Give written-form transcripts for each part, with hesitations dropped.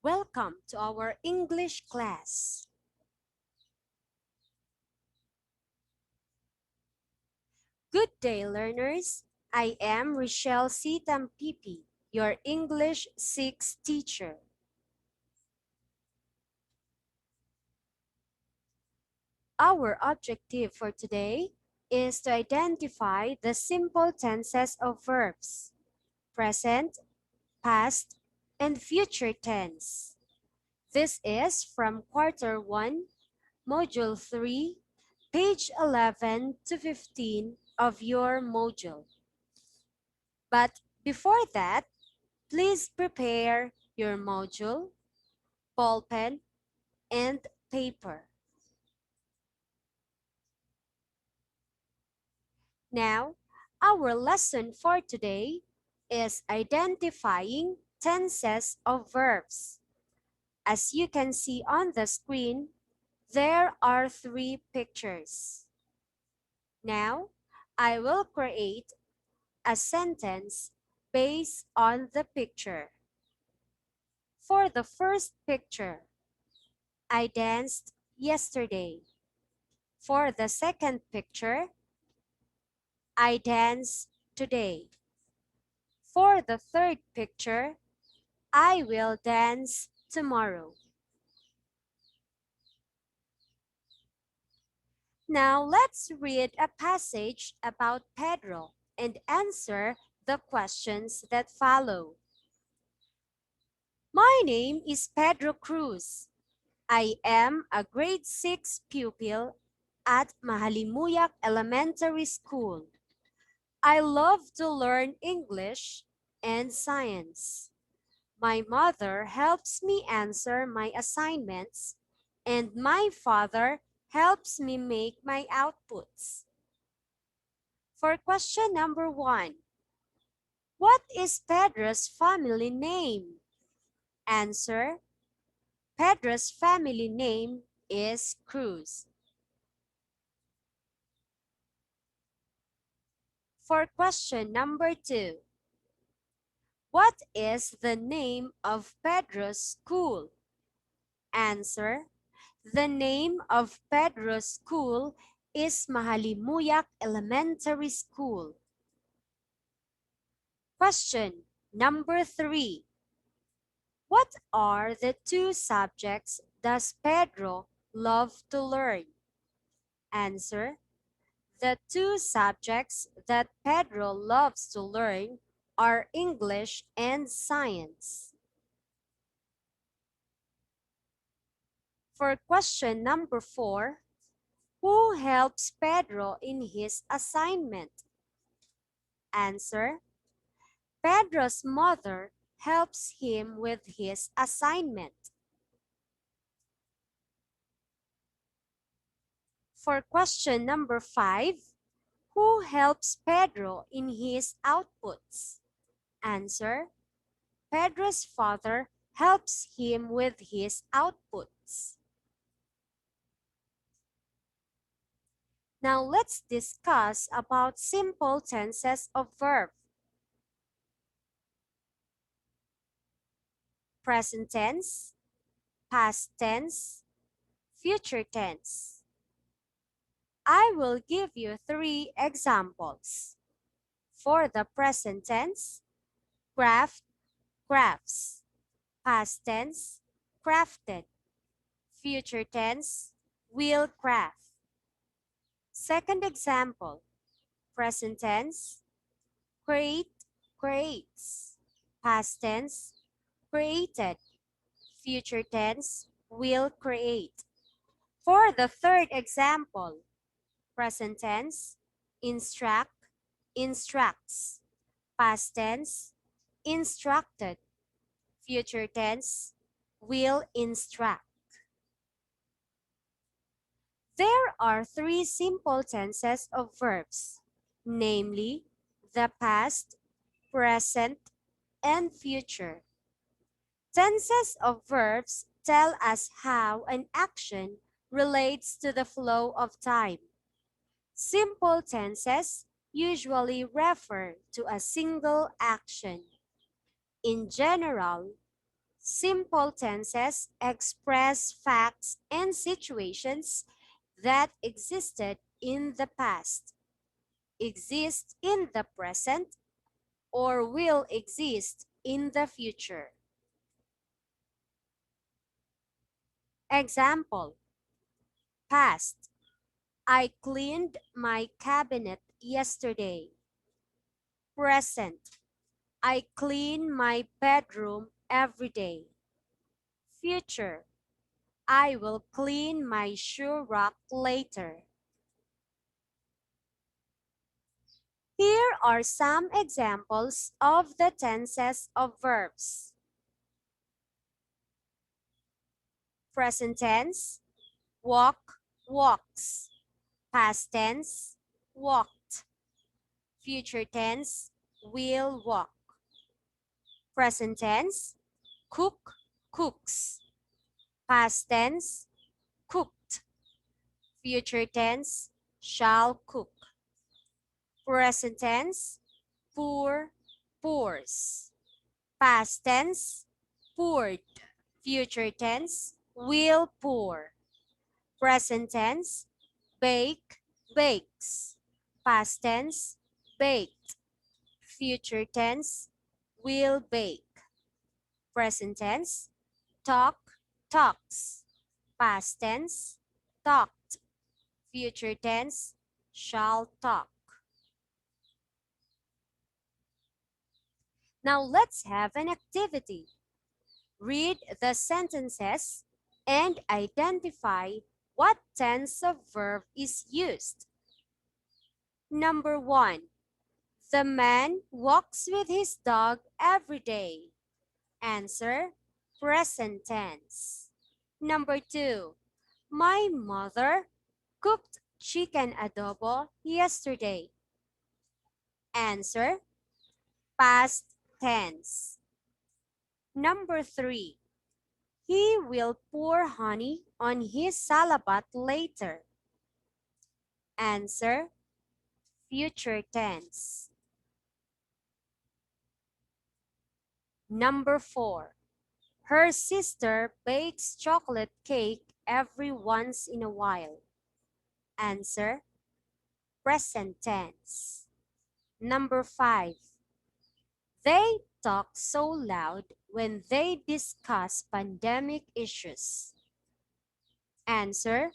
Welcome to our English class. Good day, learners. I am Richelle Tampipi, your English 6 teacher. Our objective for today is to identify the simple tenses of verbs, present, past, and future tense. This is from Quarter 1, Module 3, page 11 to 15 of your module. But before that, please prepare your module, ballpen, and paper. Now, our lesson for today is identifying tenses of verbs. As you can see on the screen, there are 3 pictures. Now, I will create a sentence based on the picture. For the first picture, I danced yesterday. For the second picture, I dance today. For the third picture, I will dance tomorrow. Now let's read a passage about Pedro and answer the questions that follow. My name is Pedro Cruz. I am a grade 6 pupil at Mahalimuyak Elementary School. I love to learn English and science. My mother helps me answer my assignments, and my father helps me make my outputs. For question number 1, what is Pedro's family name? Answer: Pedro's family name is Cruz. For question number 2, what is the name of Pedro's school? Answer: the name of Pedro's school is Mahalimuyak Elementary School. Question number 3. What are the 2 subjects does Pedro love to learn? Answer: the 2 subjects that Pedro loves to learn are English and science. For question number 4, who helps Pedro in his assignment? Answer: Pedro's mother helps him with his assignment. For question number 5, who helps Pedro in his outputs? Answer: Pedro's father helps him with his outputs. Now let's discuss about simple tenses of verb. Present tense, past tense, future tense. I will give you 3 examples. For the present tense, craft, crafts. Past tense, crafted. Future tense, will craft. Second example, present tense, create, creates. Past tense, created. Future tense, will create. For the third example, present tense, instruct, instructs. Past tense, instructed. Future tense, will instruct. There are 3 simple tenses of verbs, namely the past, present, and future. Tenses of verbs tell us how an action relates to the flow of time. Simple tenses usually refer to a single action. In general, Simple tenses express facts and situations that existed in the past, exist in the present, or will exist in the future. Example: past. I cleaned my cabinet yesterday. Present. I clean my bedroom every day. Future. I will clean my shoe rack later. Here are some examples of the tenses of verbs. Present tense, walk, walks. Past tense, walked. Future tense, will walk. Present tense, cook, cooks. Past tense, cooked. Future tense, shall cook. Present tense, pour, pours. Past tense, poured. Future tense, will pour. Present tense, bake, bakes. Past tense, baked. Future tense, will bake. Present tense, talk, talks. Past tense, talked. Future tense, shall talk. Now let's have an activity. Read the sentences and identify what tense of verb is used. Number 1. The man walks with his dog every day. Answer: present tense. Number 2. My mother cooked chicken adobo yesterday. Answer: past tense. Number 3. He will pour honey on his salabat later. Answer: future tense. Number 4. Her sister bakes chocolate cake every once in a while. Answer: present tense. Number 5. They talk so loud when they discuss pandemic issues. Answer: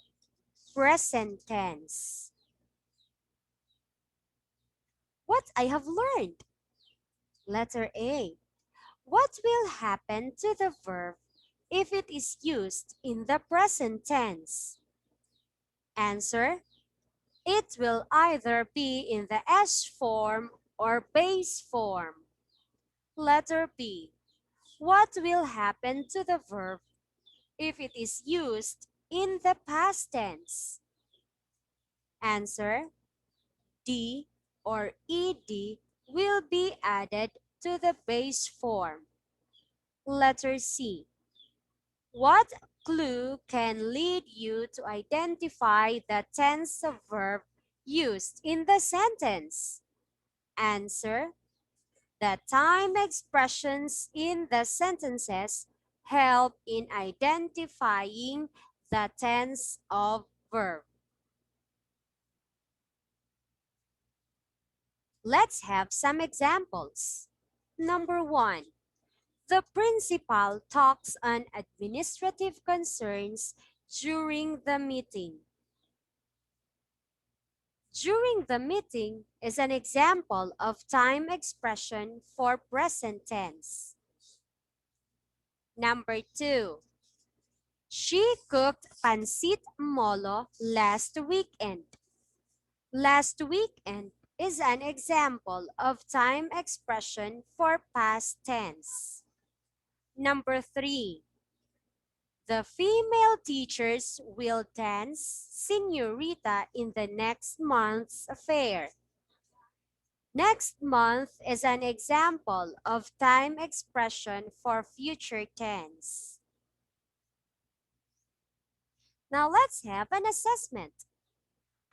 present tense. What I have learned. Letter A. What will happen to the verb if it is used in the present tense? Answer: it will either be in the S form or base form. Letter B. What will happen to the verb if it is used in the past tense? Answer: D or ed will be added to the base form. Letter C. What clue can lead you to identify the tense of verb used in the sentence? Answer: the time expressions in the sentences help in identifying the tense of verb. Let's have some examples. Number 1. The principal talks on administrative concerns during the meeting. During the meeting is an example of time expression for present tense. Number 2. She cooked pancit molo last weekend. Last weekend is an example of time expression for past tense. Number 3. The female teachers will dance Señorita in the next month's fair. Next month is an example of time expression for future tense. Now let's have an assessment.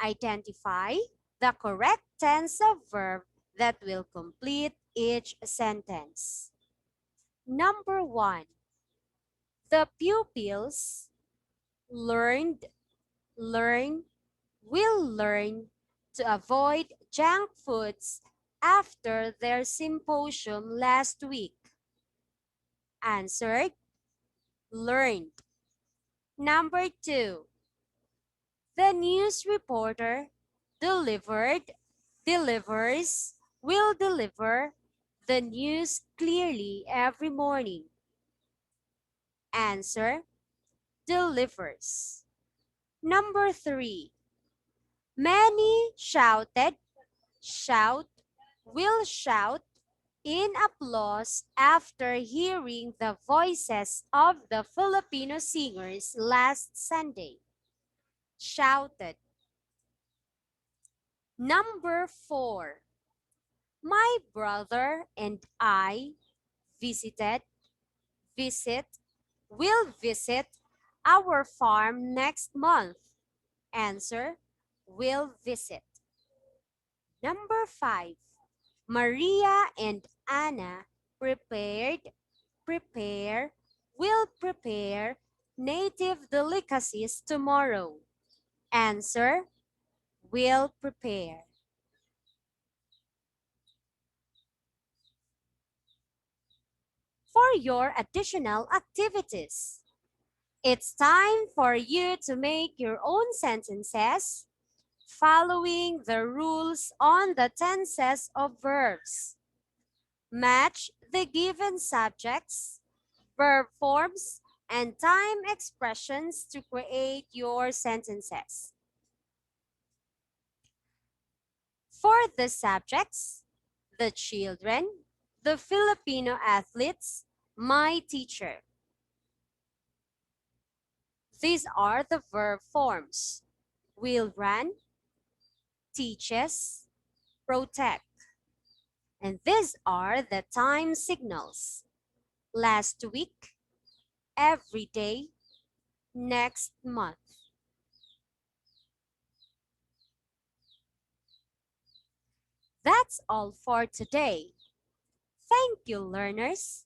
Identify the correct tense of verb that will complete each sentence. Number 1. The pupils learned, learn, will learn to avoid junk foods after their symposium last week. Answered, learned. Number 2. The news reporter delivered, delivers, will deliver the news clearly every morning. Answer, delivers. Number 3. Many shouted, shout, will shout in applause after hearing the voices of the Filipino singers last Sunday. Shouted. Number 4. My brother and I visited, visit, will visit our farm next month. Answer, will visit. Number 5. Maria and Anna prepare, will prepare native delicacies tomorrow. Answer, will prepare. For your additional activities, it's time for you to make your own sentences following the rules on the tenses of verbs. Match the given subjects, verb forms, and time expressions to create your sentences. For the subjects, the children, the Filipino athletes, my teacher. These are the verb forms. Will run, teaches, protect. And these are the time signals. Last week, every day, next month. That's all for today. Thank you, learners.